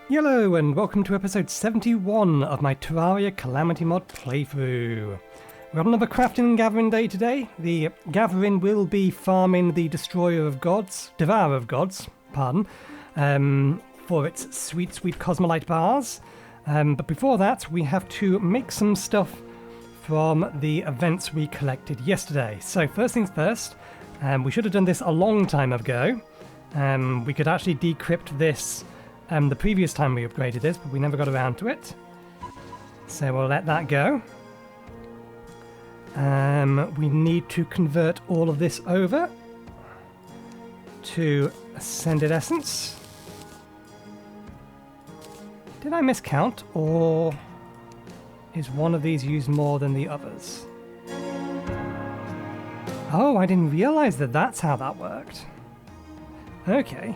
Yello, and welcome to episode 71 of my Terraria Calamity mod playthrough. We have another crafting and gathering day today. The gathering will be farming the Devourer of Gods, for its sweet Cosmilite Bars. But before that, we have to make some stuff from the events we collected yesterday. So first things first, we should have done this a long time ago. We could actually decrypt this the previous time we upgraded this, but we never got around to it. So we'll let that go. We need to convert all of this over to Ascendant Essence. Did I miscount, or is one of these used more than the others? Oh, I didn't realize that that's how that worked. Okay.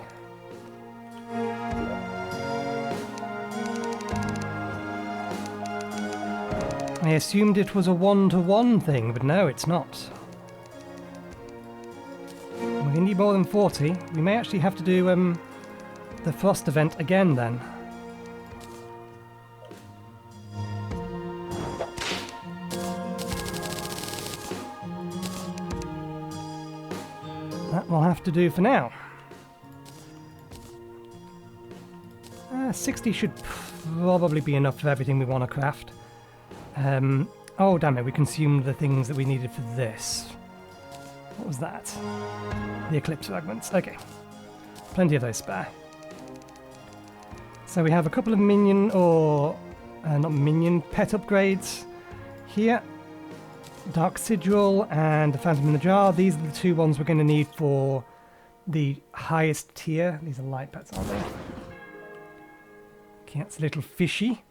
I assumed it was a one-to-one thing, but no, it's not. We need more than 40. We may actually have to do the Frost event again then. That will have to do for now. 60 should probably be enough for everything we want to craft. Oh damn it, we consumed the things that we needed for this. What was that? The Eclipse fragments. Okay. Plenty of those spare. So we have a couple of minion, or not minion, pet upgrades here. Dark Sigil and the Phantom in the Jar. These are the two ones we're going to need for the highest tier. These are light pets, aren't they? Okay, that's a little fishy.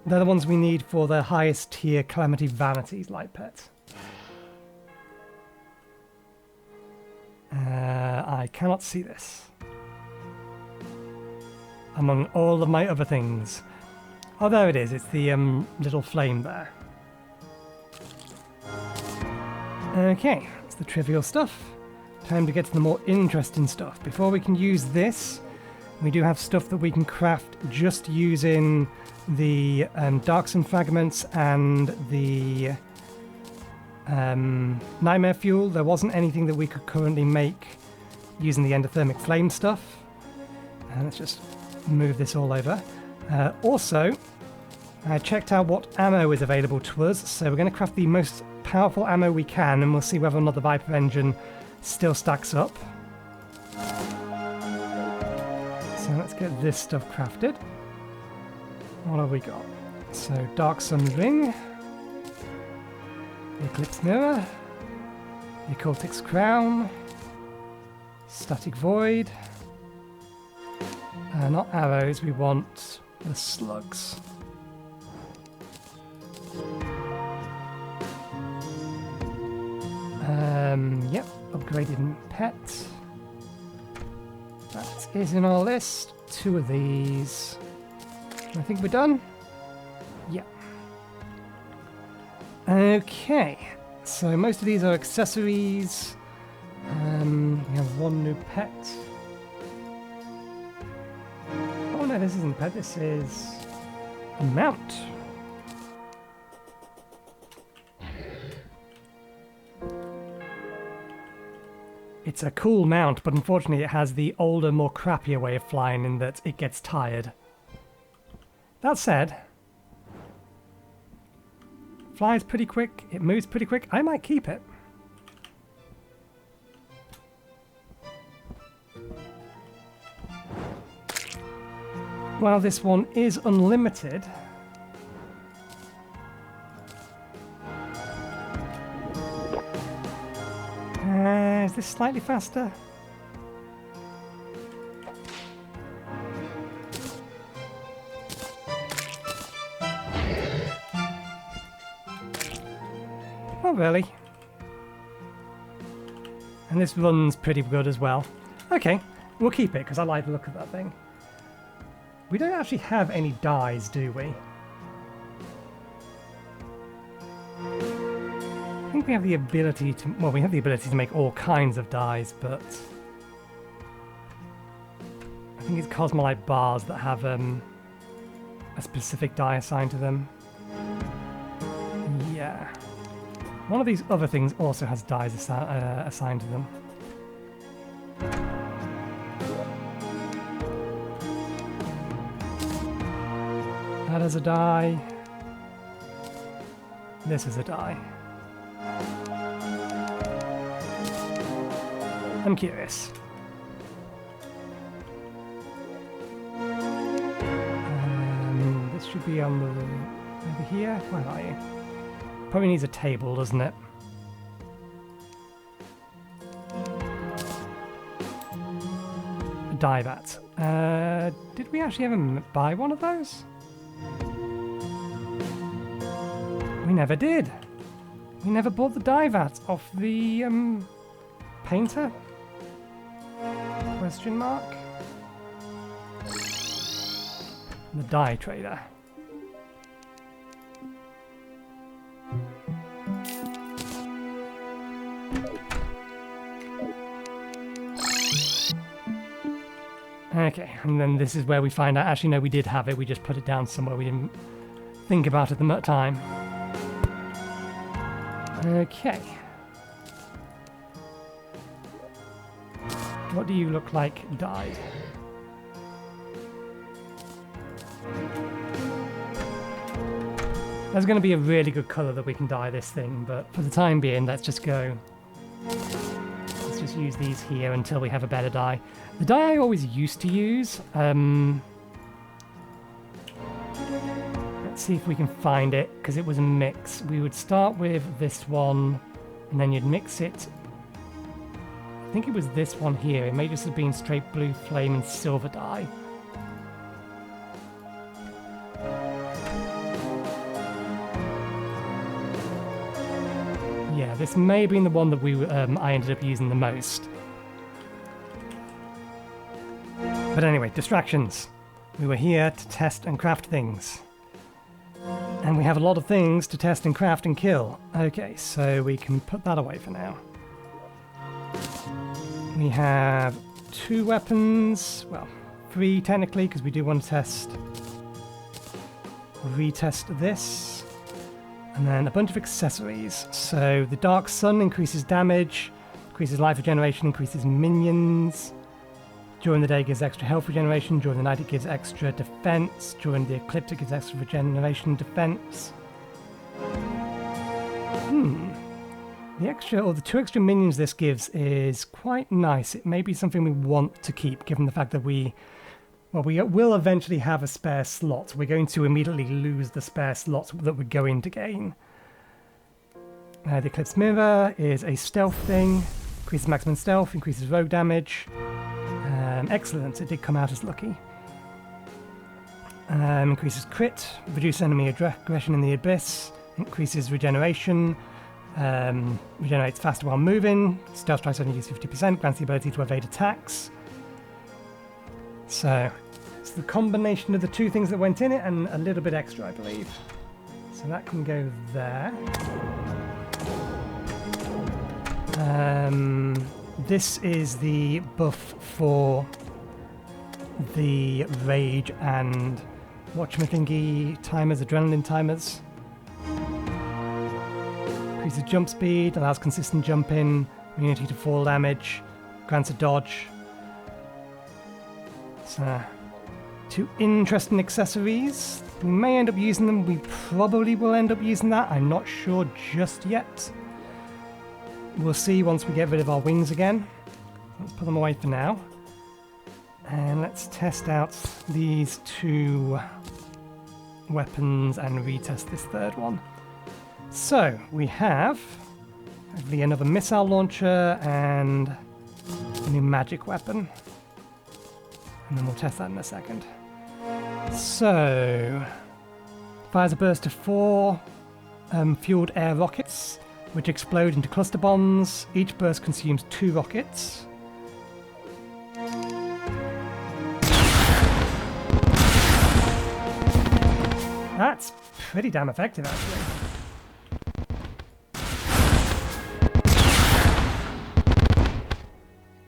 They're the ones we need for the highest tier Calamity Vanities light pet. I cannot see this among all of my other things. Oh, there it is. It's the little flame there. Okay, that's the trivial stuff. Time to get to the more interesting stuff. Before we can use this, we do have stuff that we can craft just using the Darksun fragments and the Nightmare Fuel. There wasn't anything that we could currently make using the endothermic flame stuff. Let's just move this all over. Also, I checked out what ammo is available to us, so we're going to craft the most powerful ammo we can, and we'll see whether or not the Viper engine still stacks up. So let's get this stuff crafted. What have we got? So Darksun Ring, the Eclipse Mirror, the Occultix Crown, Static Void. Not arrows, we want the slugs. Yep, upgraded pet. That is in our list. 2 of these. I think we're done. Yeah. Okay. So most of these are accessories. We have 1 new pet. Oh no, this isn't pet. This is a mount. It's a cool mount, but unfortunately it has the older, more crappier way of flying in that it gets tired. That said, flies pretty quick, it moves pretty quick. I might keep it. While this one is unlimited, is this slightly faster? Not really. And this runs pretty good as well. Okay, we'll keep it because I like the look of that thing. We don't actually have any dyes, do we? I think we have the ability to... Well, we have the ability to make all kinds of dyes, but... I think it's Cosmilite Bars that have a specific die assigned to them. Yeah. One of these other things also has dies assigned to them. That is a die. This is a die. I'm curious. This should be on the over here. Where are you? Probably needs a table, doesn't it? A die vat. Did we actually ever buy one of those? We never did. We never bought the die vat off the painter? Question mark. The die trader. Okay, and then this is where we find out, actually no, we did have it, we just put it down somewhere, we didn't think about it at the time. Okay. What do you look like died? There's going to be a really good colour that we can dye this thing, but for the time being, let's just go. Let's just use these here until we have a better dye. The dye I always used to use, let's see if we can find it, because it was a mix. We would start with this one, and then you'd mix it. I think it was this one here. It may just have been straight blue flame and silver dye. Yeah, this may have been the one that I ended up using the most. But anyway, distractions. We were here to test and craft things. And we have a lot of things to test and craft and kill. Okay, so we can put that away for now. We have 2 weapons, well, 3 technically, because we do want to retest this. And then a bunch of accessories. So the Dark Sun increases damage, increases life regeneration, increases minions. During the day it gives extra health regeneration, during the night it gives extra defense, during the eclipse it gives extra regeneration defense. The 2 extra minions this gives is quite nice. It may be something we want to keep, given the fact that we will eventually have a spare slot. We're going to immediately lose the spare slots that we're going to gain. The Eclipse Mirror is a stealth thing. Increases maximum stealth, increases rogue damage. Excellent, it did come out as lucky. Increases crit, reduces enemy aggression in the abyss, increases regeneration, regenerates faster while moving, stealth strikes only use 50%, grants the ability to evade attacks. So, it's the combination of the 2 things that went in it and a little bit extra, I believe. So that can go there. This is the buff for the rage and whatchamathingy timers, adrenaline timers. Increases jump speed, allows consistent jumping, immunity to fall damage, grants a dodge. So, 2 interesting accessories. We may end up using them, we probably will end up using that, I'm not sure just yet. We'll see once we get rid of our wings again. Let's put them away for now. And let's test out these 2 weapons and retest this 3rd one. So, we have hopefully another missile launcher and a new magic weapon. And then we'll test that in a second. So, fires a burst of 4 fueled air rockets, which explode into cluster bombs. Each burst consumes 2 rockets. That's pretty damn effective, actually.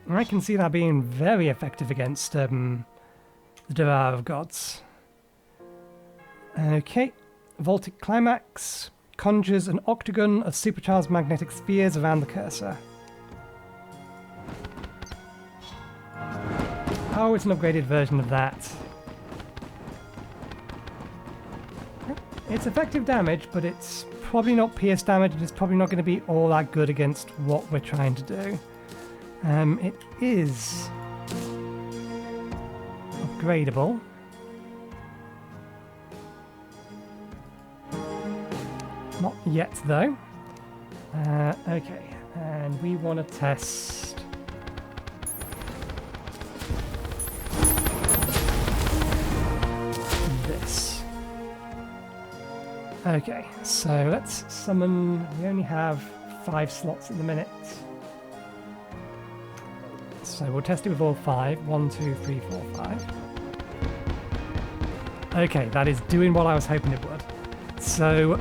I can see that being very effective against the Devourer of Gods. Okay, Voltic Climax conjures an octagon of supercharged magnetic spheres around the cursor. Oh, it's an upgraded version of that. It's effective damage, but it's probably not pierce damage, and it's probably not going to be all that good against what we're trying to do. It is upgradable. Not yet, though. Okay, and we want to test... this. Okay, so let's summon... we only have 5 slots at the minute. So we'll test it with all 5. 1, 2, 3, 4, 5. Okay, that is doing what I was hoping it would. So,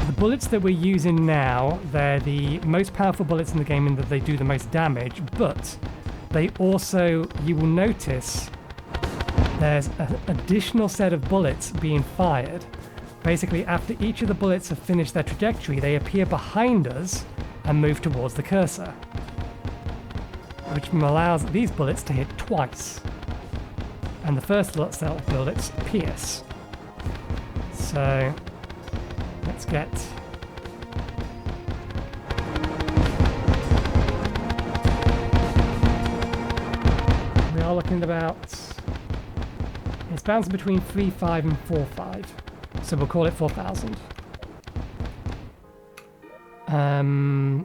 the bullets that we're using now, they're the most powerful bullets in the game in that they do the most damage, but they also, you will notice, there's an additional set of bullets being fired. Basically, after each of the bullets have finished their trajectory, they appear behind us and move towards the cursor, which allows these bullets to hit twice. And the first set of bullets pierce. So, let's get... we are looking at about... it's bouncing between 3.5 and 4.5. So we'll call it 4,000.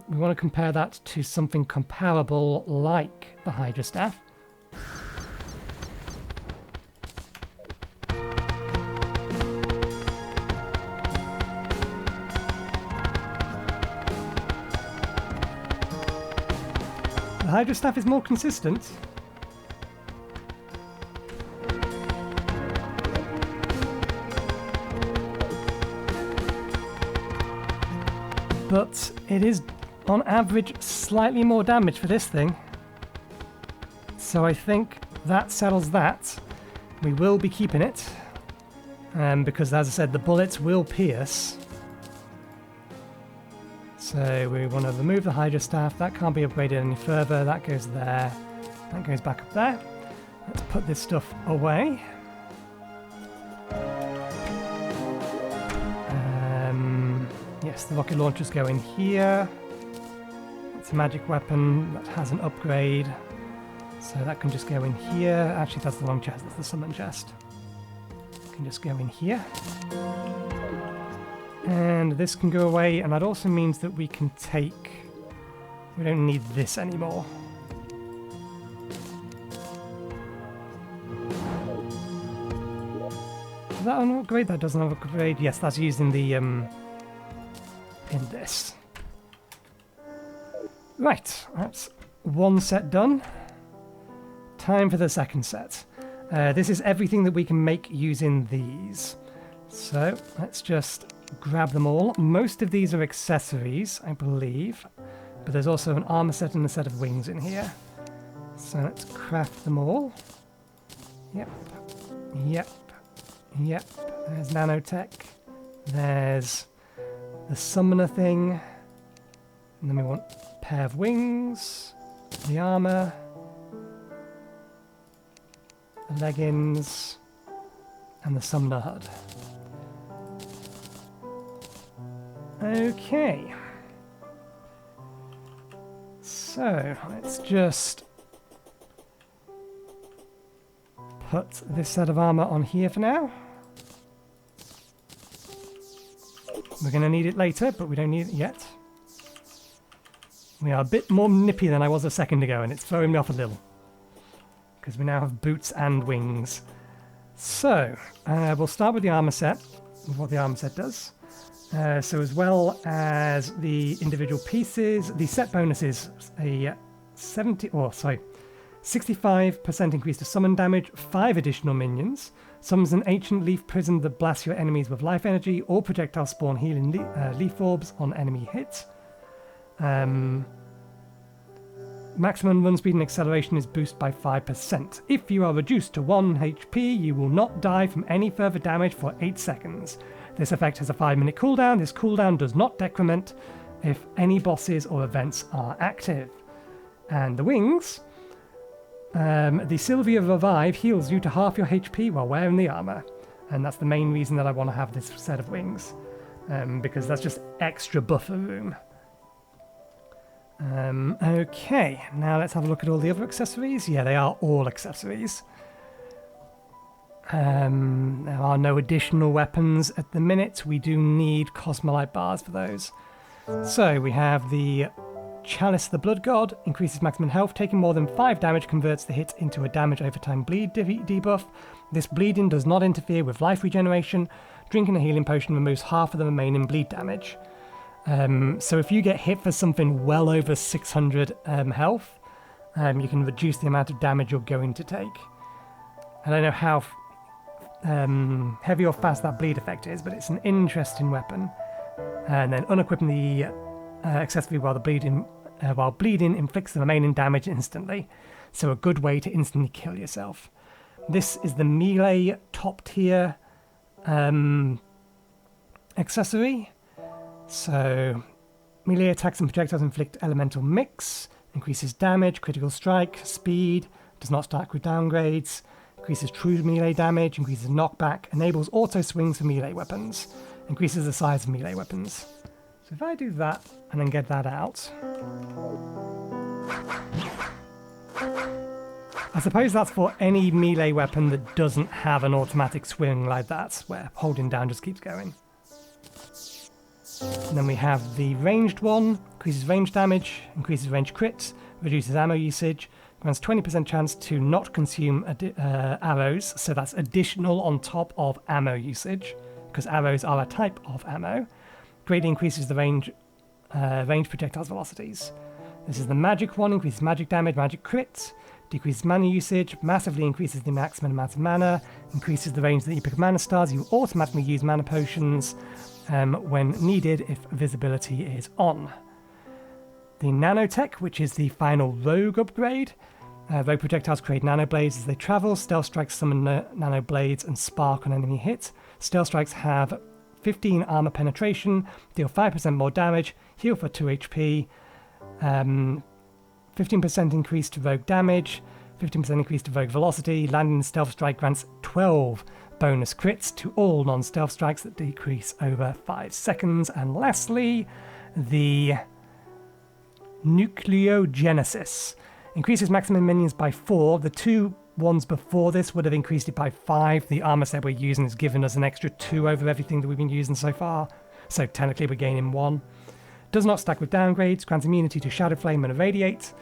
We want to compare that to something comparable like the Hydra Staff. The Hydra Staff is more consistent. But it is, on average, slightly more damage for this thing. So I think that settles that. We will be keeping it. Because, as I said, the bullets will pierce. So we want to remove the Hydra Staff. That can't be upgraded any further. That goes there. That goes back up there. Let's put this stuff away. Yes, the rocket launchers go in here. It's a magic weapon that has an upgrade. So that can just go in here. Actually, that's the wrong chest. That's the summon chest. It can just go in here. And this can go away, and that also means that we can take... we don't need this anymore. Is that an upgrade? That doesn't have an upgrade. Yes, that's using the... in this. Right, that's one set done. Time for the second set. This is everything that we can make using these. So, let's just grab them all. Most of these are accessories, I believe. But there's also an armor set and a set of wings in here. So let's craft them all. Yep. Yep. Yep. There's nanotech. There's the summoner thing. And then we want a pair of wings. The armor. The leggings. And the summoner HUD. Okay. So, let's just put this set of armor on here for now. We're going to need it later, but we don't need it yet. We are a bit more nippy than I was a second ago, and it's throwing me off a little. Because we now have boots and wings. So, we'll start with the armor set, with what the armor set does. So as well as the individual pieces, the set bonuses, a 65% increase to summon damage, 5 additional minions, summons an ancient leaf prison that blasts your enemies with life energy, or projectiles spawn healing leaf orbs on enemy hits. Maximum run speed and acceleration is boosted by 5%. If you are reduced to 1 HP, you will not die from any further damage for 8 seconds. This effect has a 5-minute cooldown. This cooldown does not decrement if any bosses or events are active. And the wings, the Sylvia Revive heals you to half your HP while wearing the armor. And that's the main reason that I want to have this set of wings, because that's just extra buffer room. Okay, now let's have a look at all the other accessories. Yeah, they are all accessories. There are no additional weapons at the minute. We do need Cosmilite Bars for those. So we have the Chalice of the Blood God, increases maximum health, taking more than 5 damage converts the hit into a damage over time bleed debuff. This bleeding does not interfere with life regeneration. Drinking a healing potion removes half of the remaining bleed damage. So if you get hit for something well over 600 health, you can reduce the amount of damage you're going to take. I don't know how heavy or fast that bleed effect is, but it's an interesting weapon. And then unequipping the accessory while bleeding inflicts the remaining damage instantly. So a good way to instantly kill yourself. This is the melee top tier accessory. So, melee attacks and projectiles inflict elemental mix, increases damage, critical strike, speed, does not stack with downgrades, increases true melee damage, increases knockback, enables auto swings for melee weapons, increases the size of melee weapons. So if I do that and then get that out, I suppose that's for any melee weapon that doesn't have an automatic swing like that, where holding down just keeps going. And then we have the ranged one, increases range damage, increases range crit, reduces ammo usage, grants 20% chance to not consume arrows, so that's additional on top of ammo usage, because arrows are a type of ammo. Greatly increases the range projectiles velocities. This is the magic one, increases magic damage, magic crit, decreases mana usage, massively increases the maximum amount of mana, increases the range that you pick of mana stars, you automatically use mana potions, when needed if visibility is on. The nanotech, which is the final rogue upgrade. Rogue projectiles create nanoblades as they travel. Stealth strikes summon nanoblades and spark on enemy hit. Stealth strikes have 15 armor penetration, deal 5% more damage, heal for 2 HP, 15% increase to rogue damage, 15% increase to rogue velocity. Landing stealth strike grants 12 bonus crits to all non-stealth strikes that decrease over 5 seconds. And lastly, the Nucleogenesis. Increases maximum minions by 4. The 2 ones before this would have increased it by 5. The armor set we're using has given us an extra 2 over everything that we've been using so far. So technically we're gaining 1. Does not stack with downgrades. Grants immunity to Shadow Flame and Irradiate.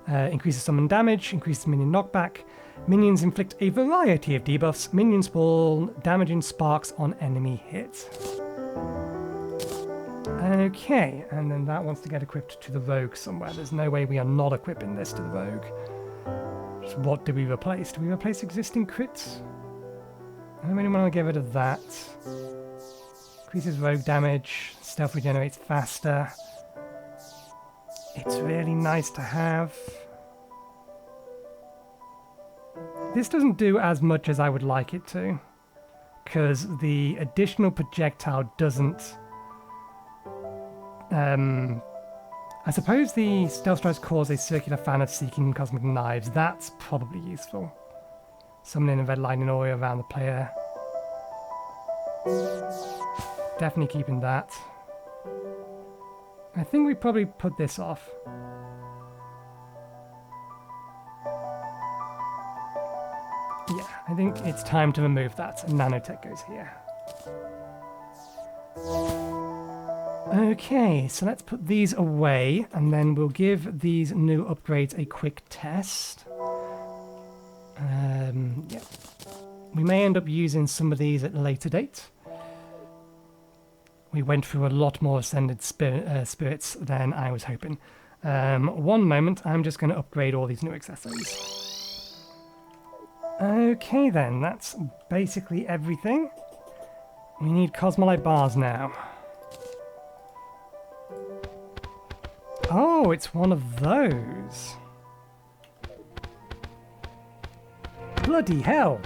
Increases summon damage. Increases minion knockback. Minions inflict a variety of debuffs. Minions spawn damaging sparks on enemy hits. Okay, and then that wants to get equipped to the rogue somewhere. There's no way we are not equipping this to the rogue. So what do we replace? Do we replace existing crits? I don't really want to get rid of that. Increases rogue damage. Stealth regenerates faster. It's really nice to have. This doesn't do as much as I would like it to, because the additional projectile doesn't... I suppose the stealth strikes cause a circular fan of seeking cosmic knives. That's probably useful. Summoning a red lightning aura around the player. Definitely keeping that. I think we probably put this off. Yeah, I think it's time to remove that. And nanotech goes here. Okay, so let's put these away, and then we'll give these new upgrades a quick test. Yeah. We may end up using some of these at a later date. We went through a lot more Ascendant spirits than I was hoping. One moment, I'm just going to upgrade all these new accessories. Okay then, that's basically everything. We need Cosmilite Bars now. Oh, it's one of those. Bloody hell!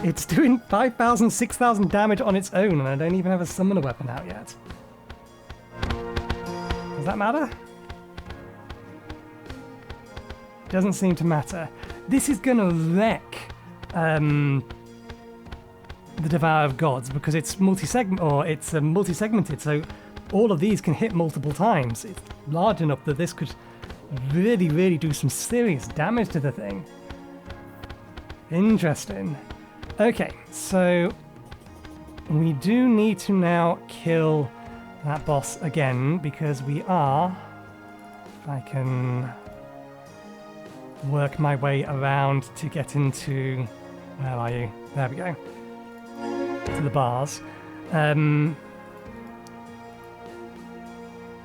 It's doing 5,000, 6,000 damage on its own, and I don't even have a summoner weapon out yet. Does that matter? Doesn't seem to matter. This is gonna wreck the Devourer of Gods because it's multi-segmented, so all of these can hit multiple times. It's large enough that this could really, really do some serious damage to the thing. Interesting. Okay, so we do need to now kill that boss again because we are, if I can work my way around to get into, where are you? There we go. To the bars. The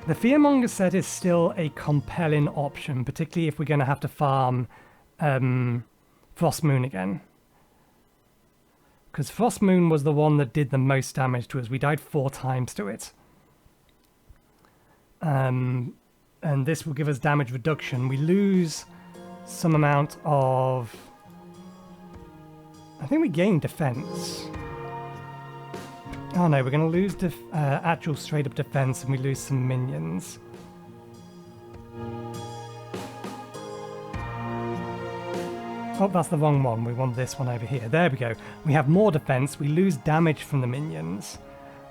Fearmonger set is still a compelling option, particularly if we're going to have to farm Frost Moon again. Because Frost Moon was the one that did the most damage to us. We died 4 times to it. And this will give us damage reduction. We lose some amount of... I think we gain defense. Oh no, we're going to lose actual straight up defense and we lose some minions. Oh, that's the wrong one. We want this one over here. There we go. We have more defense. We lose damage from the minions.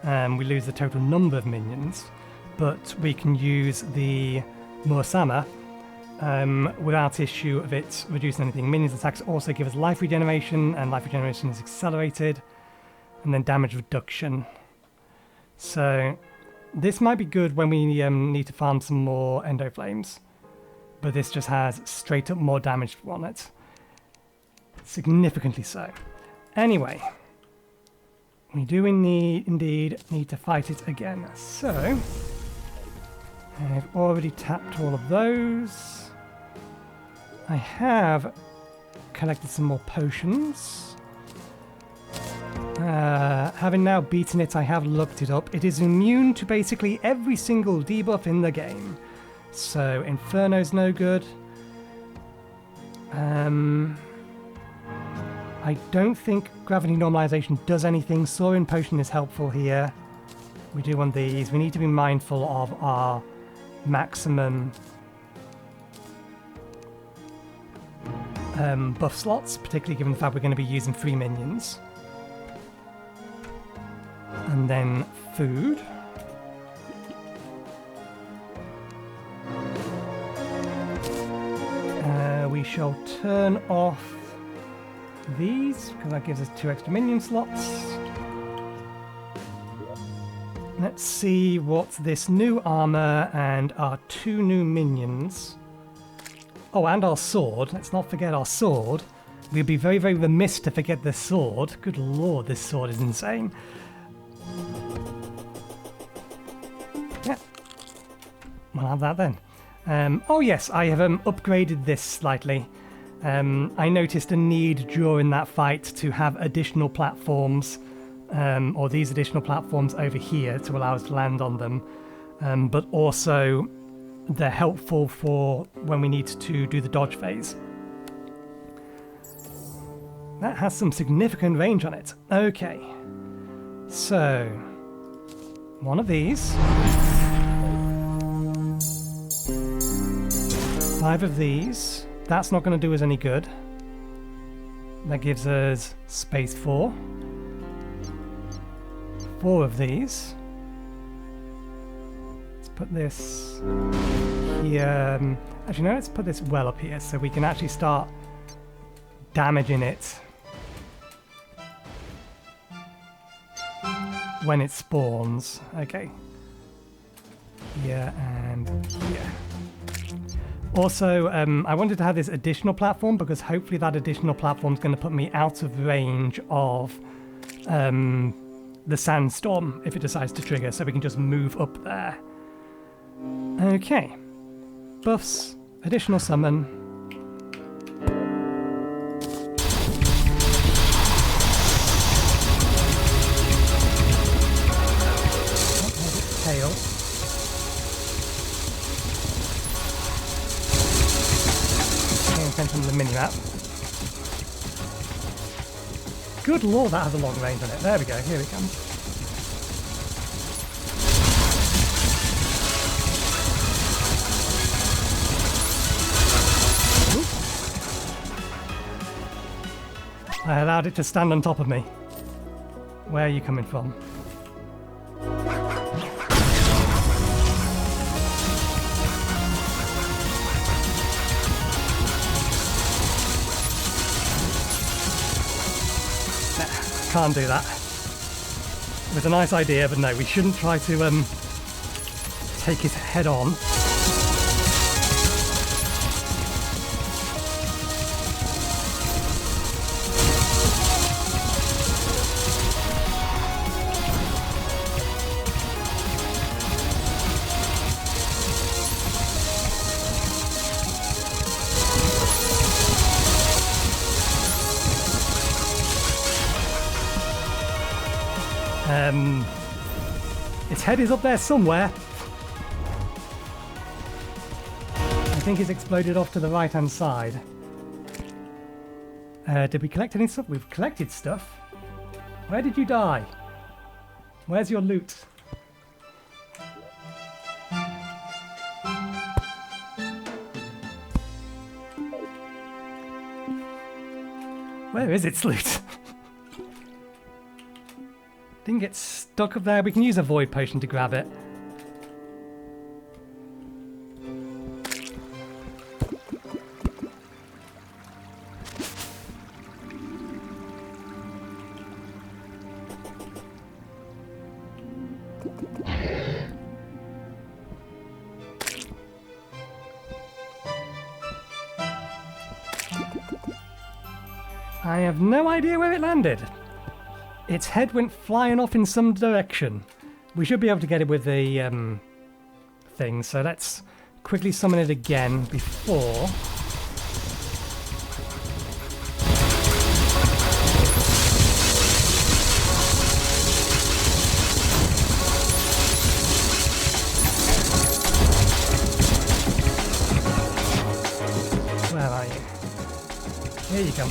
We lose the total number of minions. But we can use the Murasama without issue of it reducing anything. Minions attacks also give us life regeneration, and life regeneration is accelerated. And then damage reduction. So this might be good when we need to farm some more Endo Flames. But this just has straight up more damage on it. Significantly so. Anyway, we do indeed need to fight it again. So, I've already tapped all of those. I have collected some more potions. Having now beaten it, I have looked it up. It is immune to basically every single debuff in the game. So, Inferno's no good. I don't think Gravity Normalization does anything. Soaring Potion is helpful here. We do want these. We need to be mindful of our maximum buff slots, particularly given the fact we're going to be using 3 minions. And then food. We shall turn off these, because that gives us 2 extra minion slots. Let's see what this new armor and our 2 new minions. Oh, and our sword. Let's not forget our sword. We'd be very, very remiss to forget the sword. Good lord, this sword is insane. Yeah. We'll have that then. Oh yes, I have upgraded this slightly. I noticed a need during that fight to have additional platforms, or these additional platforms over here to allow us to land on them, but also they're helpful for when we need to do the dodge phase. That has some significant range on it. Okay, so one of these, 5 of these. That's not going to do us any good. That gives us space 4. 4 of these. Let's put this here. Actually, no, let's put this well up here so we can actually start damaging it when it spawns. Okay. Here and here. Also, I wanted to have this additional platform because hopefully that additional platform is going to put me out of range of the sandstorm if it decides to trigger, so we can just move up there. Okay. Buffs, additional summon. Tail. from the mini-map. Good lord, that has a long range on it. There we go, here it comes. I allowed it to stand on top of me. Where are you coming from? Can't do that. It was a nice idea, but no, we shouldn't try to take his head on. Its head is up there somewhere. I think it's exploded off to the right hand side. Did we collect any stuff? We've collected stuff. Where did you die? Where's your loot? Where is its loot? Didn't get stuck up there. We can use a void potion to grab it. I have no idea where it landed. Its head went flying off in some direction. We should be able to get it with the thing, so let's quickly summon it again before... Where are you? Here you come.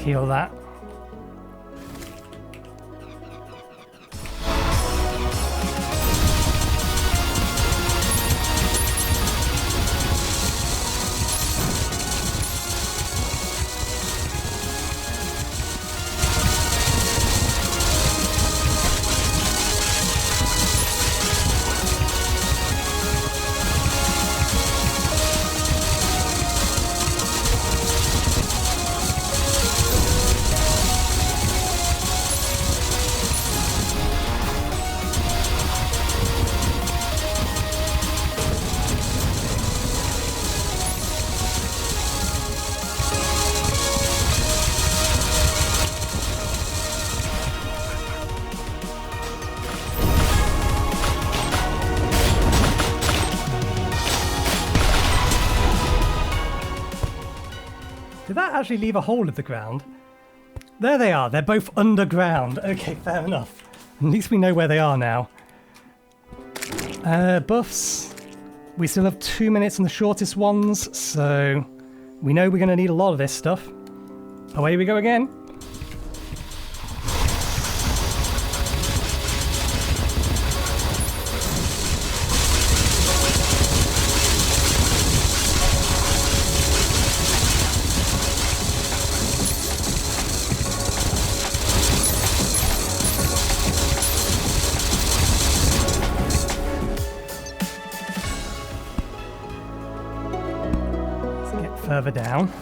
Heal that. Did that actually leave a hole in the ground? There they are. They're both underground. Okay, fair enough. At least we know where they are now. Buffs. We still have 2 minutes on the shortest ones, so we know we're going to need a lot of this stuff. Away we go again. Further down.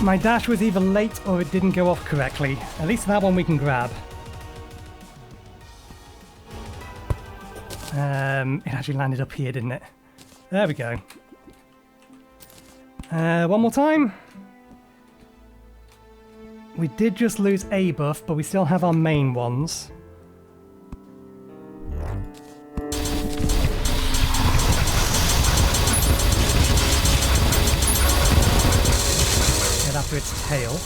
My dash was either late or it didn't go off correctly. At least that one we can grab. It actually landed up here, didn't it? There we go. One more time. We did just lose a buff, but we still have our main ones. Get after its tail.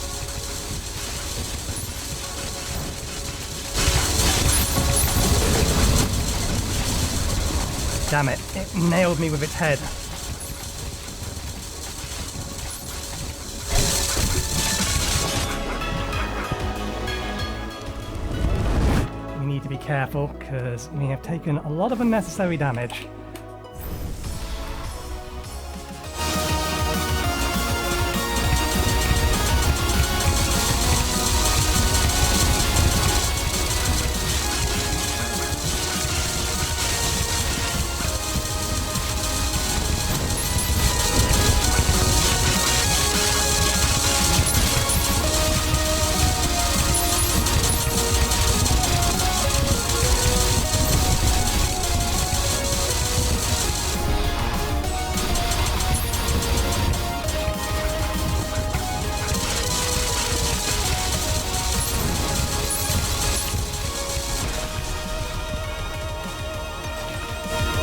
Damn it, it nailed me with its head. We need to be careful because we have taken a lot of unnecessary damage.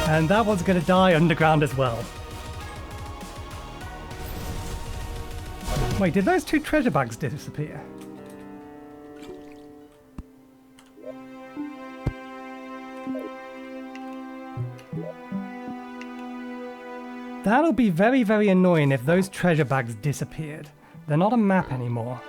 And that one's going to die underground as well. Wait, did those two treasure bags disappear? That'll be very, very annoying if those treasure bags disappeared. They're not a map anymore.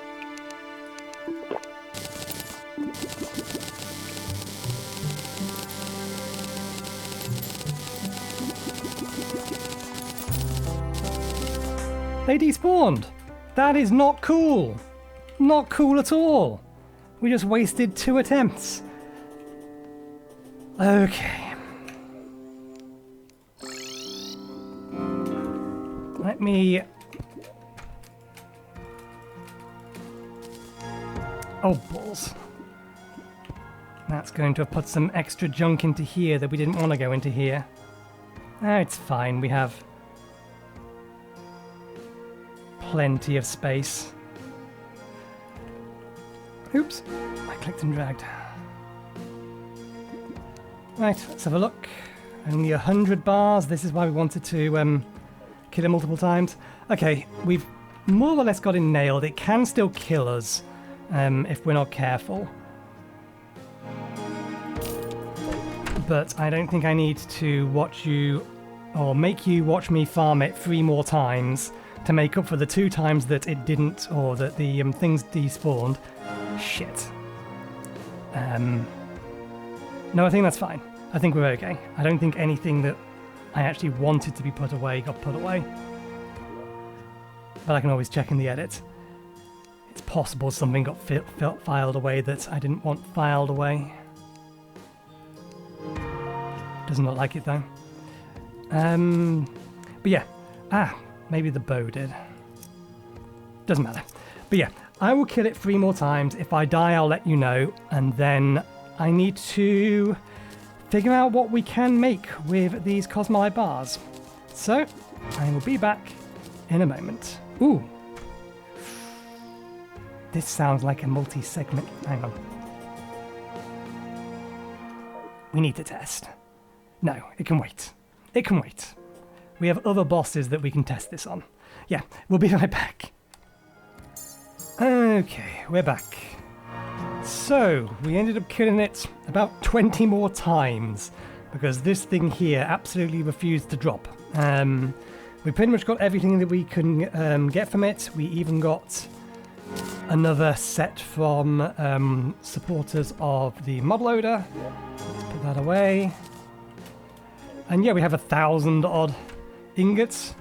They despawned! That is not cool! Not cool at all! We just wasted 2 attempts. Okay. Let me... Oh, balls. That's going to have put some extra junk into here that we didn't want to go into here. It's fine, we have plenty of space. Oops, I clicked and dragged. Right, let's have a look. Only 100 bars. This is why we wanted to kill it multiple times. Okay, we've more or less got it nailed. It can still kill us if we're not careful. But I don't think I need to watch you or make you watch me farm it 3 more times to make up for the 2 times that it didn't, or that the things despawned. Shit. No, I think that's fine. I think we're okay. I don't think anything that I actually wanted to be put away got put away. But I can always check in the edit. It's possible something got filed away that I didn't want filed away. Doesn't look like it though. But yeah. Maybe the bow did. Doesn't matter. But yeah, I will kill it 3 more times. If I die, I'll let you know. And then I need to figure out what we can make with these Cosmilite Bars. So, I will be back in a moment. Ooh. This sounds like a multi-segment. Hang on. We need to test. No, it can wait. It can wait. We have other bosses that we can test this on. Yeah, we'll be right back. Okay, we're back. So, we ended up killing it about 20 more times because this thing here absolutely refused to drop. We pretty much got everything that we can get from it. We even got another set from supporters of the mob loader. Let's put that away. And yeah, we have 1,000 odd ingots.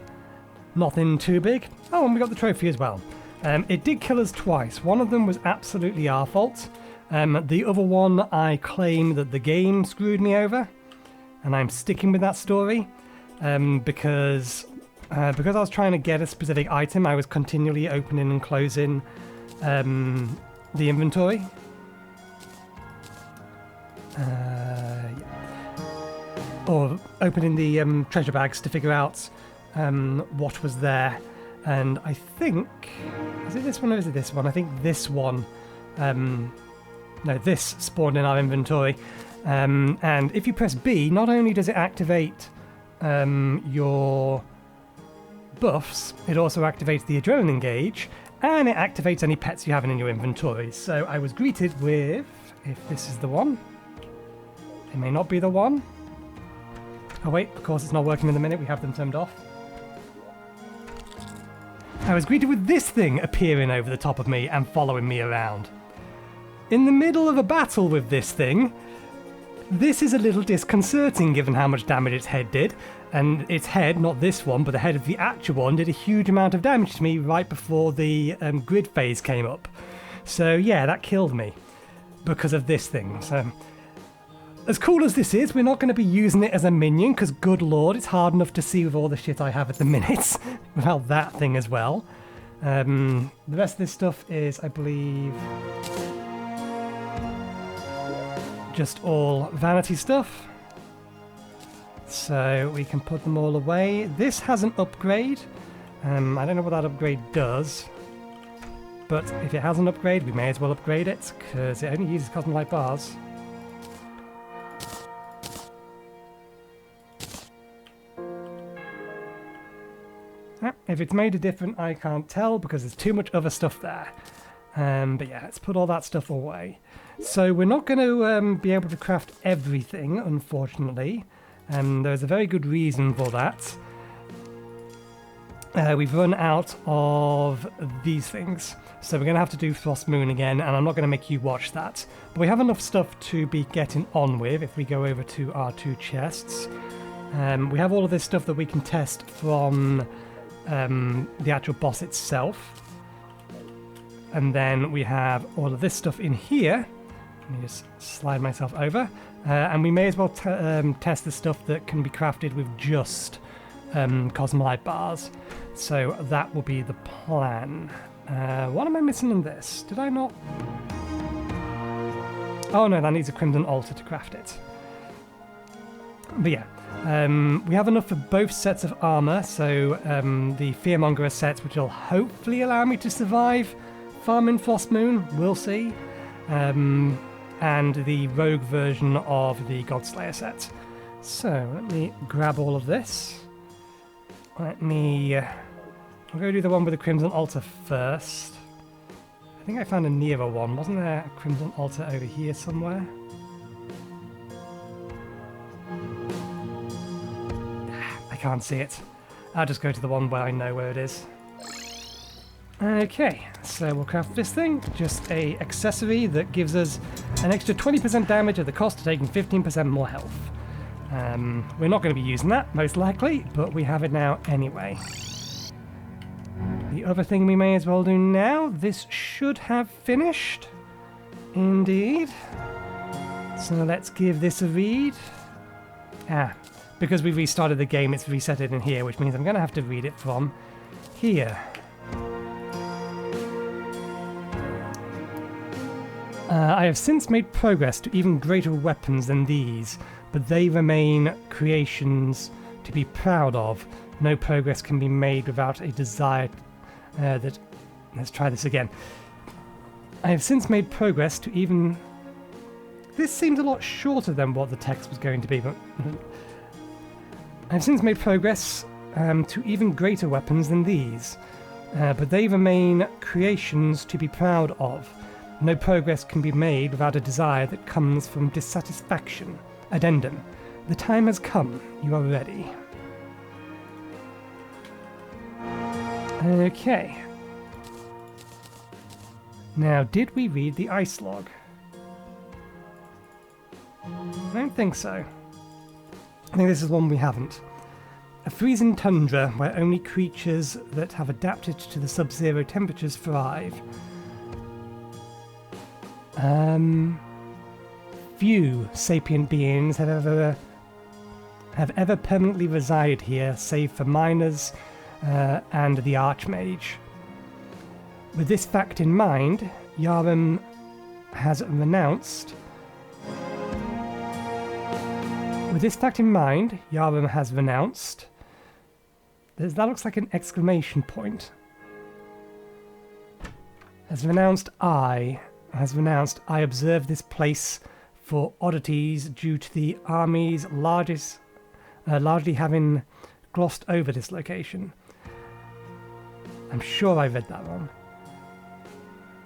Nothing too big. Oh, and we got the trophy as well. It did kill us twice. One of them was absolutely our fault. The other one, I claim that the game screwed me over. And I'm sticking with that story. Because because I was trying to get a specific item, I was continually opening and closing the inventory. Yeah. Or opening the treasure bags to figure out what was there. And I think... Is it this one or is it this one? I think this one... no, this spawned in our inventory. And if you press B, not only does it activate your buffs, it also activates the adrenaline gauge, and it activates any pets you have in your inventory. So I was greeted with, if this is the one, it may not be the one. Oh wait, of course it's not working in the minute, we have them turned off. I was greeted with this thing appearing over the top of me and following me around. In the middle of a battle with this thing, this is a little disconcerting given how much damage its head did. And its head, not this one, but the head of the actual one, did a huge amount of damage to me right before the grid phase came up. So yeah, that killed me because of this thing. So, as cool as this is, we're not going to be using it as a minion because, good lord, it's hard enough to see with all the shit I have at the minute without that thing as well. The rest of this stuff is, I believe, just all vanity stuff. So we can put them all away. This has an upgrade. I don't know what that upgrade does. But if it has an upgrade, we may as well upgrade it, because it only uses Cosmilite Bars. If it's made a difference, I can't tell, because there's too much other stuff there. But yeah, let's put all that stuff away. So we're not going to be able to craft everything, unfortunately. There's a very good reason for that. We've run out of these things. So we're going to have to do Frost Moon again, and I'm not going to make you watch that. But we have enough stuff to be getting on with if we go over to our two chests. We have all of this stuff that we can test from the actual boss itself. And then we have all of this stuff in here. Let me just slide myself over. And we may as well test the stuff that can be crafted with just Cosmilite Bars. So that will be the plan. What am I missing in this? Did I not? Oh no, that needs a Crimson Altar to craft it. But yeah, we have enough for both sets of armor. So the Fearmonger set, which will hopefully allow me to survive farming Frost Moon. We'll see. And the rogue version of the Godslayer set. So let me grab all of this. Let me... I'll go do the one with the Crimson Altar first. I think I found a nearer one. Wasn't there a Crimson Altar over here somewhere? I can't see it. I'll just go to the one where I know where it is. Okay, so we'll craft this thing, just a accessory that gives us an extra 20% damage at the cost of taking 15% more health. We're not going to be using that, most likely, but we have it now anyway. The other thing we may as well do now, this should have finished. Indeed. So let's give this a read. Because we restarted the game, it's reset it in here, which means I'm going to have to read it from here. I have since made progress to even greater weapons than these, but they remain creations to be proud of. No progress can be made without a desire that... Let's try this again. I have since made progress to even... This seems a lot shorter than what the text was going to be, but... I have since made progress to even greater weapons than these, but they remain creations to be proud of. No progress can be made without a desire that comes from dissatisfaction. Addendum. The time has come. You are ready. Okay. Now, did we read the ice log? I don't think so. I think this is one we haven't. A freezing tundra where only creatures that have adapted to the sub-zero temperatures thrive. Few sapient beings have ever permanently resided here, save for miners and the Archmage. With this fact in mind, Yharem has renounced... That looks like an exclamation point. Has renounced I observe this place for oddities due to the armies largely having glossed over this location. I'm sure I read that wrong.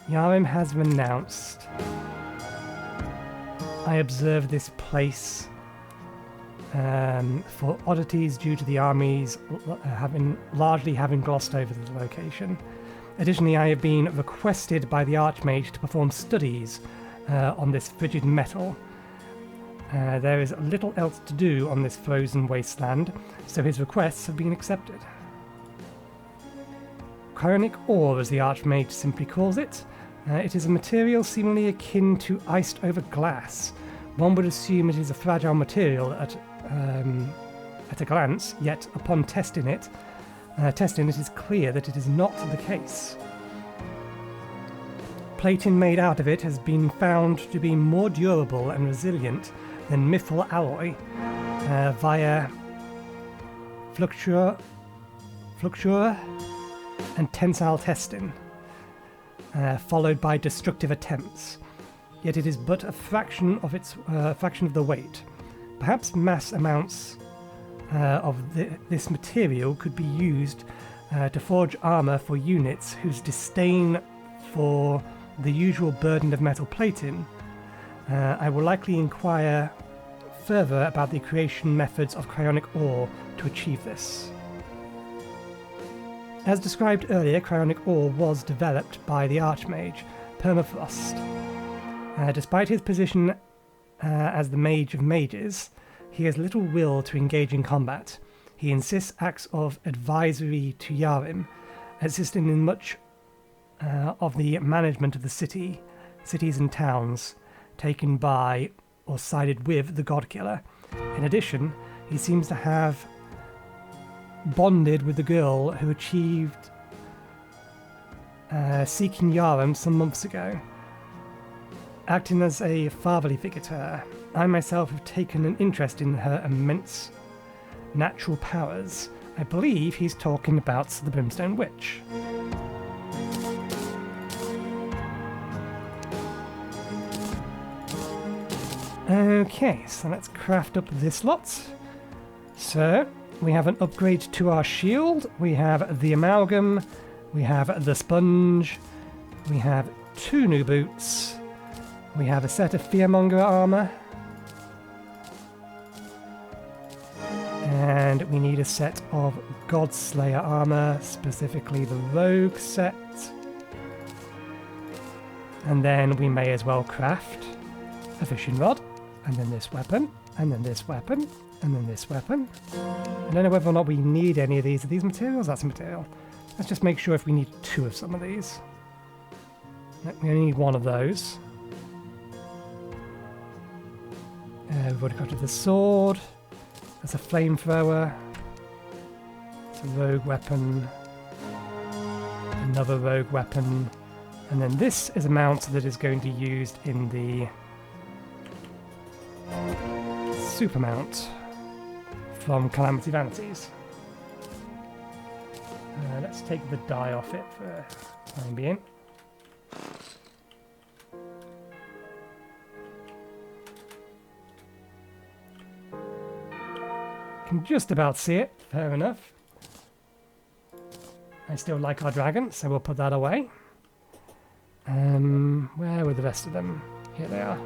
Yharem has renounced. I observe this place for oddities due to the armies largely having glossed over the location. Additionally, I have been requested by the Archmage to perform studies on this frigid metal. There is little else to do on this frozen wasteland, so his requests have been accepted. Cryonic ore, as the Archmage simply calls it. It is a material seemingly akin to iced over glass. One would assume it is a fragile material at a glance, yet upon testing it is clear that it is not the case. Plating made out of it has been found to be more durable and resilient than mithril alloy via fluctuator and tensile testing, followed by destructive attempts. Yet it is but a fraction of the weight. Perhaps mass amounts of this material could be used to forge armor for units whose disdain for the usual burden of metal plating. I will likely inquire further about the creation methods of cryonic ore to achieve this. As described earlier, cryonic ore was developed by the Archmage, Permafrost. Despite his position as the Mage of Mages, he has little will to engage in combat. He insists acts of advisory to Yharem, assisting in much of the management of the cities and towns taken by or sided with the Godkiller. In addition, he seems to have bonded with the girl who achieved seeking Yharem some months ago, acting as a fatherly figure to her. I myself have taken an interest in her immense natural powers. I believe he's talking about the Brimstone Witch. Okay, so let's craft up this lot. So, we have an upgrade to our shield, we have the amalgam, we have the sponge, we have 2 new boots, we have a set of Fearmonger armor, and we need a set of Godslayer armor, specifically the Rogue set. And then we may as well craft a fishing rod, and then this weapon, and then this weapon, and then this weapon. I don't know whether or not we need any of these. Are these materials? That's a material. Let's just make sure if we need 2 of some of these. No, we only need 1 of those. We've already got the sword. That's a flamethrower. It's a rogue weapon. Another rogue weapon. And then this is a mount that is going to be used in the super mount from Calamity Vanities. Let's take the die off it for the time being. Can just about see it, fair enough. I still like our dragon, so we'll put that away. Where were the rest of them? Here they are.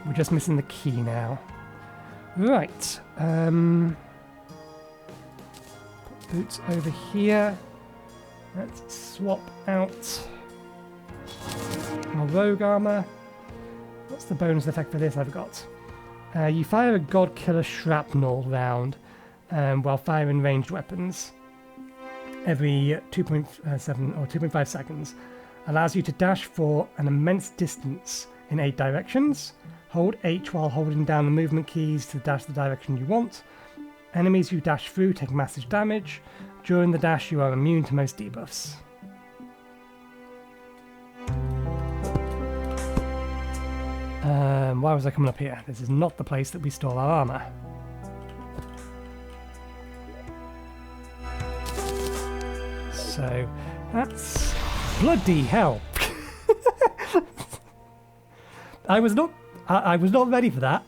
We're just missing the key now. Right. Put boots over here. Let's swap out our rogue armor. What's the bonus effect for this I've got? You fire a Godkiller shrapnel round while firing ranged weapons every 2.7 or 2.5 seconds. Allows you to dash for an immense distance in 8 directions. Hold H while holding down the movement keys to dash the direction you want. Enemies you dash through take massive damage. During the dash, you are immune to most debuffs. Why was I coming up here? This is not the place that we stole our armor. So, that's... bloody hell! I was not ready for that.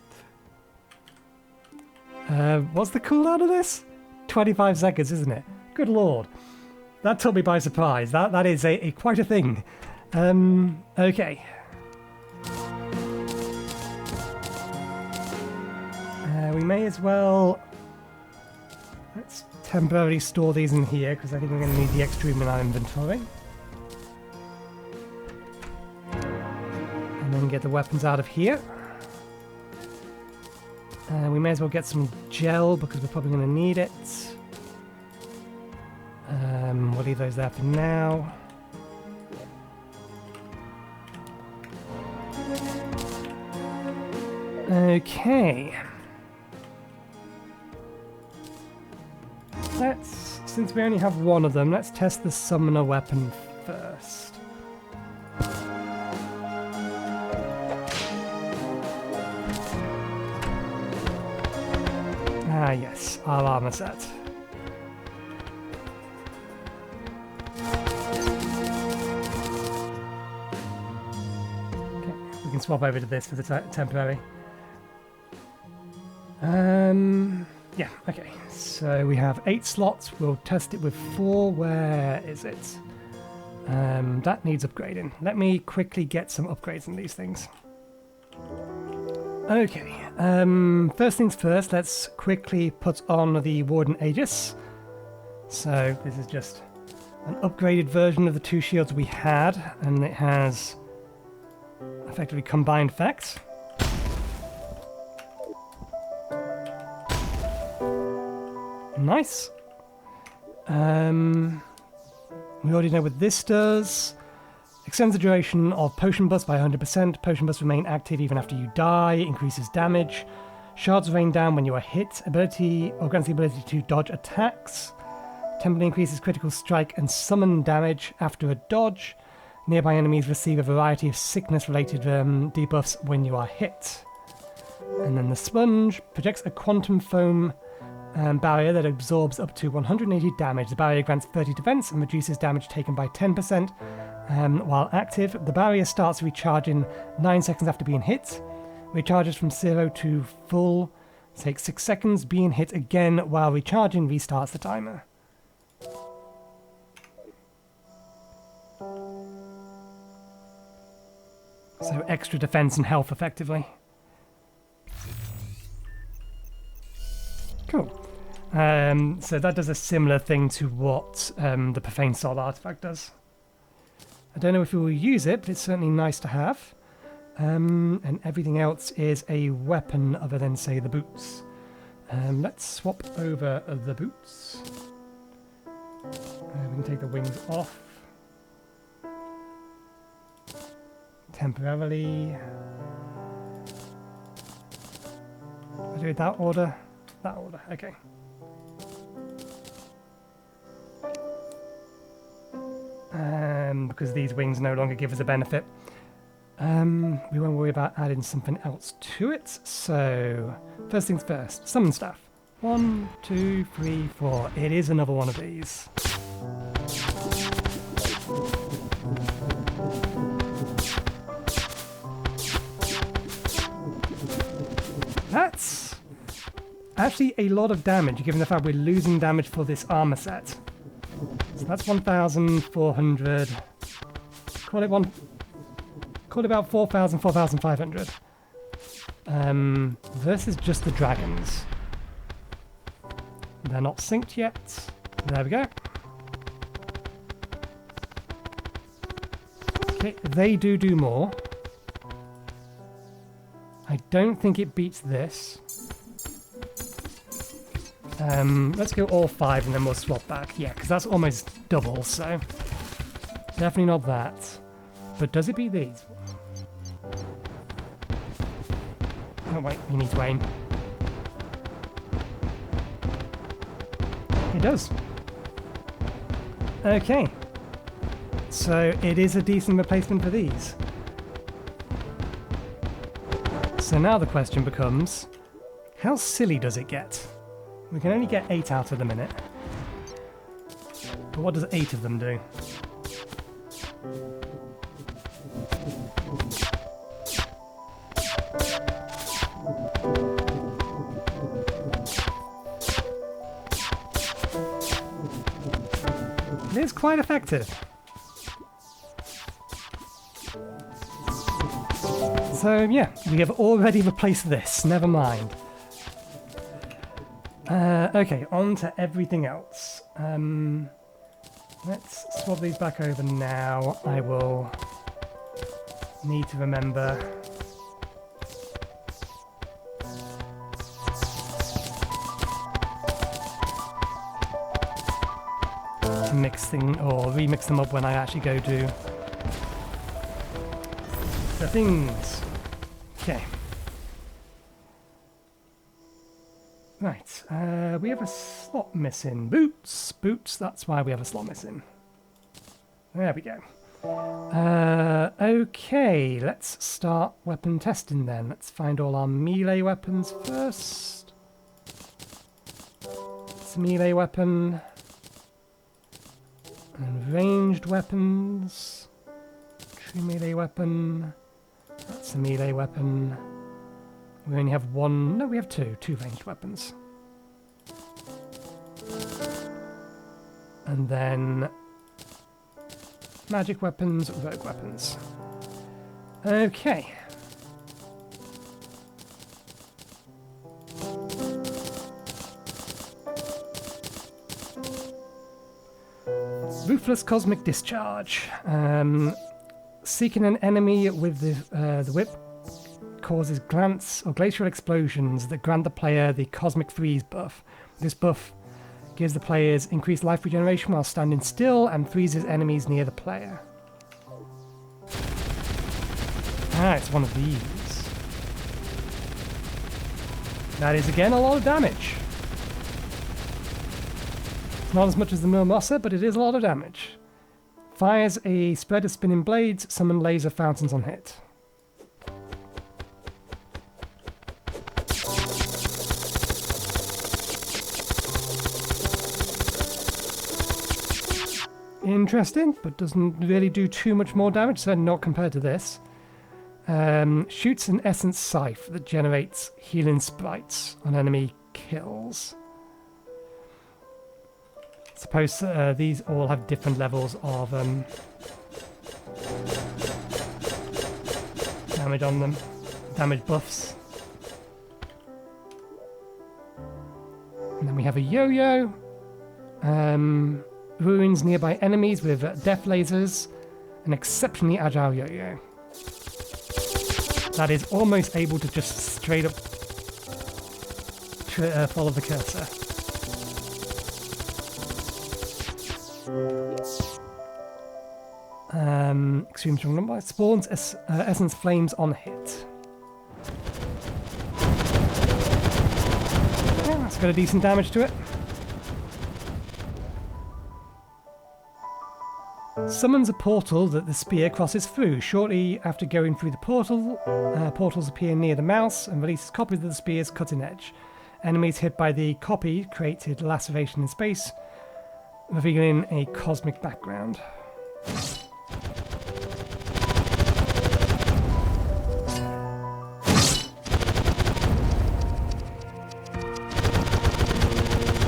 What's the cooldown of this? 25 seconds, isn't it? Good lord. That took me by surprise. That is quite a thing. Okay. We may as well... let's temporarily store these in here, because I think we're going to need the extra room in our inventory. And then get the weapons out of here. We may as well get some gel, because we're probably going to need it. We'll leave those there for now. Okay. Since we only have one of them, let's test the summoner weapon first. Ah yes, our armor set. Okay, we can swap over to this for the temporary. Yeah, okay. So we have 8 slots. We'll test it with 4. Where is it? That needs upgrading. Let me quickly get some upgrades in these things. Okay. First things first, let's quickly put on the Warden Aegis. So this is just an upgraded version of the 2 shields we had, and it has effectively combined effects. Nice. We already know what this does. Extends the duration of potion bursts by 100%. Potion bursts remain active even after you die. Increases damage. Shards rain down when you are hit. Ability or grants the ability to dodge attacks. Temporarily increases critical strike and summon damage after a dodge. Nearby enemies receive a variety of sickness-related debuffs when you are hit. And then the sponge projects a quantum foam barrier that absorbs up to 180 damage. The barrier grants 30 defense and reduces damage taken by 10%. While active, the barrier starts recharging 9 seconds after being hit. Recharges from 0 to full. Takes 6 seconds. Being hit again while recharging restarts the timer. So extra defense and health effectively. Cool. So that does a similar thing to what the Profane Soul artifact does. I don't know if we will use it, but it's certainly nice to have. And everything else is a weapon other than, say, the boots. Let's swap over the boots. We can take the wings off. Temporarily. I do it that order? That order, okay. Because these wings no longer give us a benefit. We won't worry about adding something else to it. So, first things first, summon staff. 1, 2, 3, 4. It is another one of these. That's actually a lot of damage, given the fact we're losing damage for this armor set. So that's 1,400. Call it about 4,000, 4,500. Versus just the dragons. They're not synced yet. There we go. Okay, they do more. I don't think it beats this. Let's go all 5 and then we'll swap back. Yeah, because that's almost double, so definitely not that. But does it beat these? Oh wait, we need to aim. It does. Okay. So it is a decent replacement for these. So now the question becomes, how silly does it get? We can only get 8 out at the minute. But what does 8 of them do? It is quite effective. So yeah, we have already replaced this, never mind. Okay, on to everything else. Let's swap these back over now. I will need to remember to mix things or remix them up when I actually go do the things. Okay. Right, we have a slot missing. Boots! Boots, that's why we have a slot missing. There we go. Okay, let's start weapon testing then. Let's find all our melee weapons first. It's a melee weapon. And ranged weapons. True melee weapon. That's a melee weapon. We only have one... No, we have two. Two ranged weapons. And then... magic weapons, rogue weapons. Okay. Ruthless Cosmic Discharge. Seeking an enemy with the whip causes glance or glacial explosions that grant the player the Cosmic Freeze buff. This buff gives the players increased life regeneration while standing still and freezes enemies near the player. Ah, it's one of these. That is again a lot of damage. Not as much as the Murmosa, but it is a lot of damage. Fires a spread of spinning blades, summon laser fountains on hit. Interesting, but doesn't really do too much more damage, so not compared to this. Shoots an essence scythe that generates healing sprites on enemy kills. Suppose these all have different levels of damage on them, damage buffs. And then we have a yo-yo. Ruins nearby enemies with death lasers. An exceptionally agile yo-yo. That is almost able to just straight up follow the cursor. Extreme strong number. Spawns essence flames on hit. Yeah, that's got a decent damage to it. Summons a portal that the spear crosses through. Shortly after going through the portal, portals appear near the mouse and releases copies of the spear's cutting edge. Enemies hit by the copy created laceration in space, revealing a cosmic background.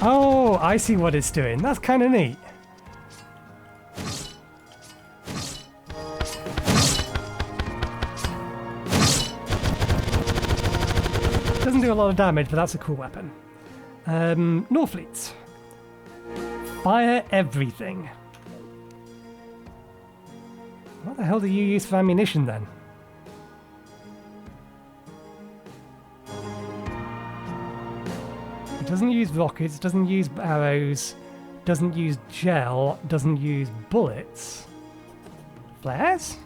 Oh, I see what it's doing. That's kind of neat. Doesn't do a lot of damage, but that's a cool weapon. Norfleets. Fire everything. What the hell do you use for ammunition then? It doesn't use rockets, doesn't use arrows, doesn't use gel, doesn't use bullets. Flares?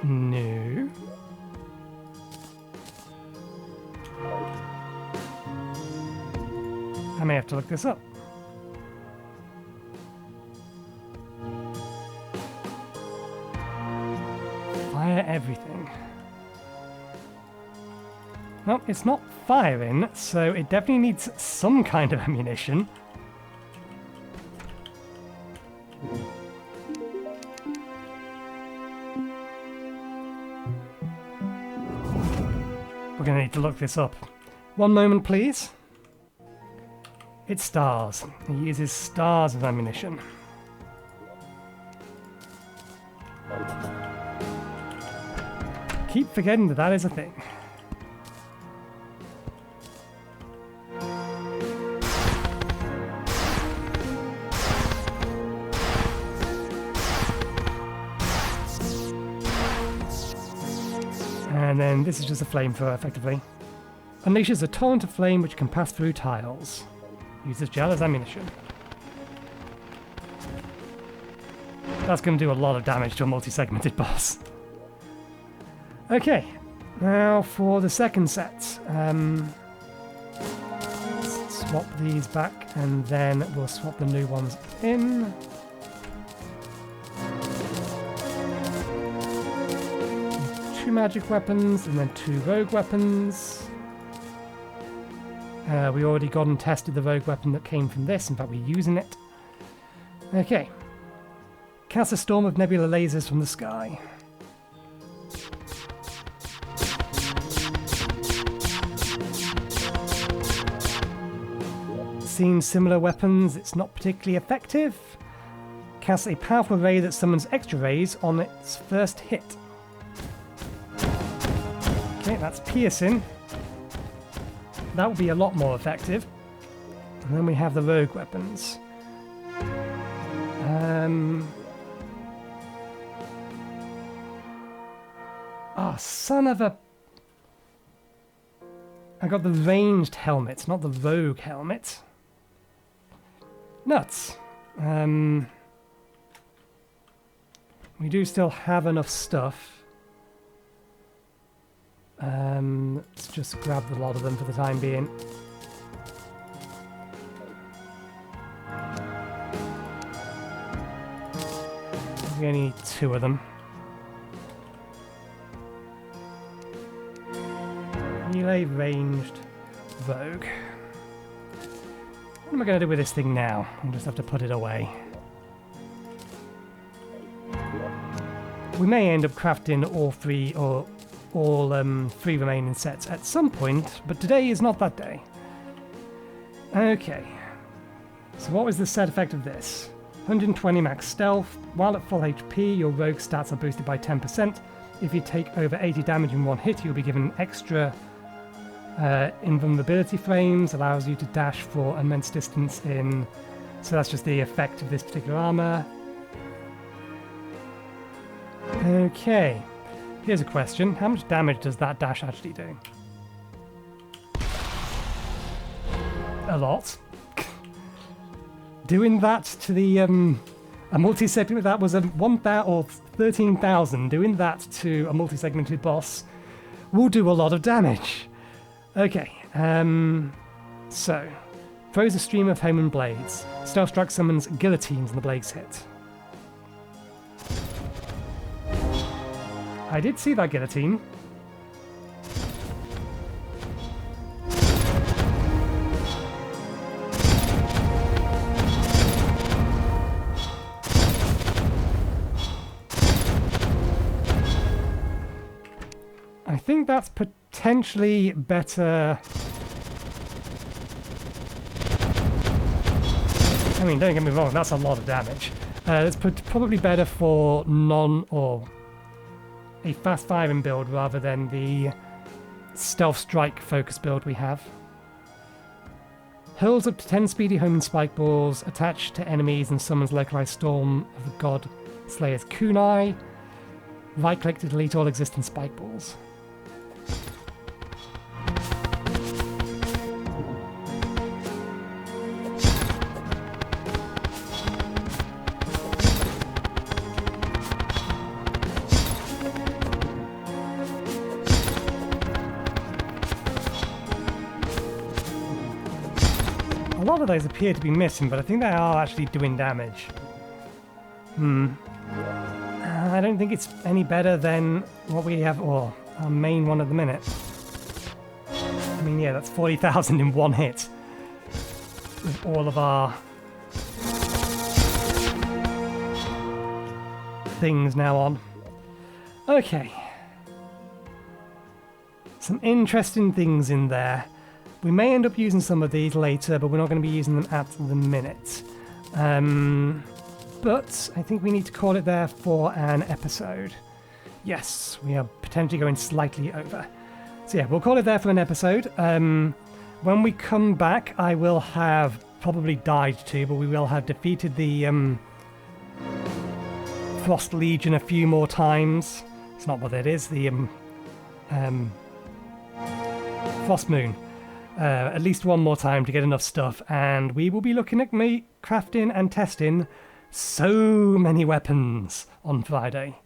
No. I may have to look this up. Fire everything. No, it's not firing, so it definitely needs some kind of ammunition. We're going to need to look this up. One moment, please. It's stars. It uses stars as ammunition. Keep forgetting that that is a thing. And then this is just a flamethrower, effectively. Unleashes a torrent of flame which can pass through tiles. Uses gel as ammunition. That's going to do a lot of damage to a multi-segmented boss. Okay, now for the second set. Swap these back and then we'll swap the new ones in. Two magic weapons and then two rogue weapons. We already got and tested the rogue weapon that came from this. In fact, we're using it. Okay. Cast a storm of nebula lasers from the sky. Seen similar weapons, it's not particularly effective. Cast a powerful ray that summons extra rays on its first hit. Okay, that's piercing. That would be a lot more effective. And then we have the rogue weapons. Oh, son of a... I got the ranged helmet, not the rogue helmet. Nuts. We do still have enough stuff. Let's just grab a lot of them for the time being. We only need two of them. Melee, ranged, rogue. What am I going to do with this thing now? I'll just have to put it away. We may end up crafting all three or all three remaining sets at some point, but today is not that day. Okay. So what was the set effect of this? 120 max stealth. While at full HP, your rogue stats are boosted by 10%. If you take over 80 damage in one hit, you'll be given extra invulnerability frames, allows you to dash for immense distance in... So that's just the effect of this particular armor. Okay. Here's a question. How much damage does that dash actually do? A lot. Doing that to the a multi-segment that was a 1,000 or 13,000. Doing that to a multi-segmented boss will do a lot of damage. Okay. So throws a stream of homing blades. Stealth strike summons guillotines when the blades hit. I did see that guillotine. I think that's potentially better. I mean, don't get me wrong, that's a lot of damage. It's probably better for or a fast firing build rather than the stealth strike focus build we have. Hurls up to 10 speedy homing spike balls, attached to enemies and summons localized storm of the god Slayer's kunai. Right click to delete all existing spike balls. lot of those appear to be missing, but I think they are actually doing damage. I don't think it's any better than what we have, or our main one at the minute. I mean, yeah, that's 40,000 in one hit. With all of our things now on. Okay. Some interesting things in there. We may end up using some of these later, but we're not going to be using them at the minute. But I think we need to call it there for an episode. Yes, we are potentially going slightly over. So yeah, we'll call it there for an episode. When we come back, I will have probably died too, but we will have defeated the Frost Legion a few more times. It's not what it is, the Frost Moon. At least one more time to get enough stuff, and we will be looking at me crafting and testing so many weapons on Friday.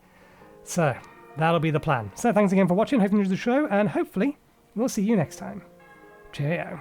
So that'll be the plan. So thanks again for watching. Hope you enjoyed the show, and hopefully we'll see you next time. Cheerio.